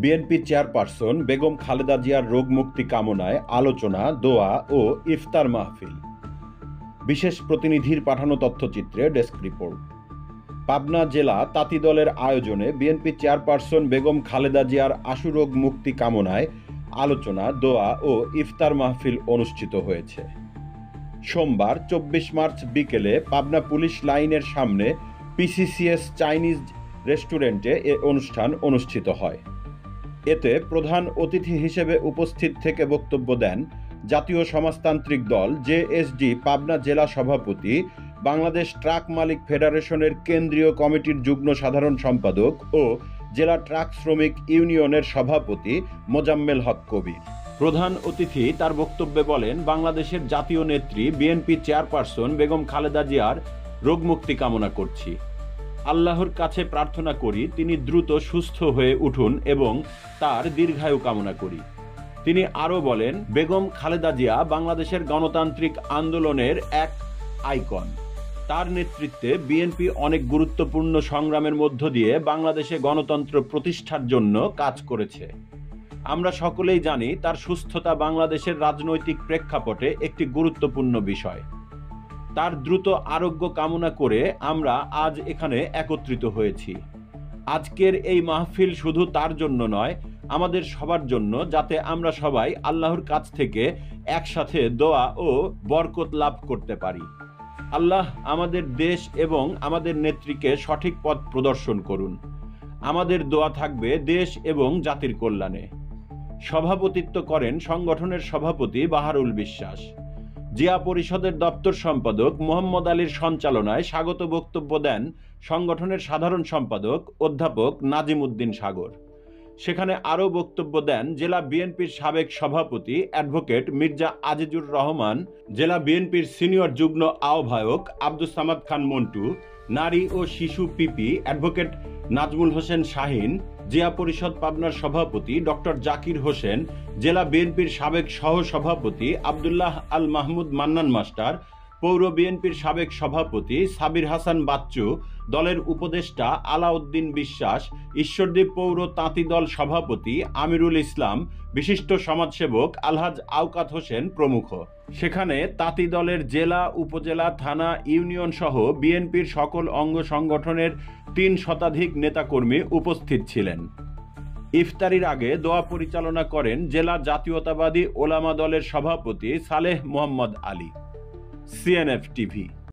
BNP chairperson Begum Khaleda জিয়ার রোগ মুক্তি কামনায় আলোচনা, দোয়া ও ইফতার মাহফিল। বিশেষ প্রতিনিধির পাঠানো তথ্যচিত্রে ডেস্ক রিপোর্ট। পাবনা জেলা তাঁতি দলের আয়োজনে বিএনপি চেয়ারপারসন বেগম খালেদা জিয়ার আশু রোগ মুক্তি কামনায় আলোচনা, দোয়া ও ইফতার মাহফিল অনুষ্ঠিত হয়েছে। সোমবার 24 মার্চ বিকেলে পাবনা পুলিশ লাইনের সামনে পিসিসিএস চাইনিজ রেস্টুরেন্টে এ অনুষ্ঠান অনুষ্ঠিত হয়। এতে প্রধান অতিথি হিসেবে উপস্থিত থেকে বক্তব্য দেন জাতীয় সমাজতান্ত্রিক দল জেএসডি পাবনা জেলা সভাপতি, বাংলাদেশ ট্রাক মালিক ফেডারেশনের কেন্দ্রীয় কমিটির যুগ্ম সাধারণ সম্পাদক ও জেলা ট্রাক শ্রমিক ইউনিয়নের সভাপতি মোজাম্মেল হক কবির। প্রধান অতিথি তার বক্তব্যে বলেন, বাংলাদেশের জাতীয় নেত্রী বিএনপি চেয়ারপারসন বেগম খালেদা জিয়ার রোগমুক্তি কামনা করছি। আল্লাহর কাছে প্রার্থনা করি তিনি দ্রুত সুস্থ হয়ে উঠুন এবং তার দীর্ঘায়ু কামনা করি। তিনি আরও বলেন, বেগম খালেদা জিয়া বাংলাদেশের গণতান্ত্রিক আন্দোলনের এক আইকন। তার নেতৃত্বে বিএনপি অনেক গুরুত্বপূর্ণ সংগ্রামের মধ্য দিয়ে বাংলাদেশে গণতন্ত্র প্রতিষ্ঠার জন্য কাজ করেছে। আমরা সকলেই জানি তার সুস্থতা বাংলাদেশের রাজনৈতিক প্রেক্ষাপটে একটি গুরুত্বপূর্ণ বিষয়। তার দ্রুত আরোগ্য কামনা করে আমরা আজ এখানে একত্রিত হয়েছি। আজকের এই মাহফিল শুধু তার জন্য নয়, আমাদের সবার জন্য, যাতে আমরা সবাই আল্লাহর কাছ থেকে একসাথে দোয়া ও বরকত লাভ করতে পারি। আল্লাহ আমাদের দেশ এবং আমাদের নেত্রীকে সঠিক পথ প্রদর্শন করুন। আমাদের দোয়া থাকবে দেশ এবং জাতির কল্যাণে। সভাপতিত্ব করেন সংগঠনের সভাপতি বাহারুল বিশ্বাস। জিয়া পরিষদের দপ্তর সম্পাদক মোহাম্মদ আলীর সঞ্চালনায় স্বাগত বক্তব্য দেন সংগঠনের সাধারণ সম্পাদক অধ্যাপক নাজিম উদ্দিন সাগর। সেখানে আরও বক্তব্য দেন জেলা বিএনপির সাবেক সভাপতি অ্যাডভোকেট মির্জা আজিজুর রহমান, জেলা বিএনপির সিনিয়র যুগ্ম আহ্বায়ক আব্দুস সামাদ খান মন্টু, নারী ও শিশু পিপি অ্যাডভোকেট নাজমুল হোসেন শাহিন, জিয়া পরিষদ পাবনার সভাপতি ডক্টর জাকির হোসেন, জেলা বিএনপির সাবেক সহ সভাপতি আবদুল্লাহ আল মাহমুদ মান্নান মাস্টার, পৌর বিএনপির সাবেক সভাপতি সাবির হাসান বাচ্চু, দলের উপদেষ্টা আলাউদ্দিন বিশ্বাস, ঈশ্বরদীপ পৌর তাঁতি দল সভাপতি আমিরুল ইসলাম, বিশিষ্ট সমাজসেবক আলহাজ আওকাত হোসেন প্রমুখ। সেখানে তাঁতি দলের জেলা, উপজেলা, থানা, ইউনিয়ন সহ বিএনপির সকল অঙ্গ সংগঠনের 3 শতাধিক নেতাকর্মী উপস্থিত ছিলেন। ইফতারির আগে দোয়া পরিচালনা করেন জেলা জাতীয়তাবাদী ওলামা দলের সভাপতি সালেহ মোহাম্মদ আলী। CNF TV.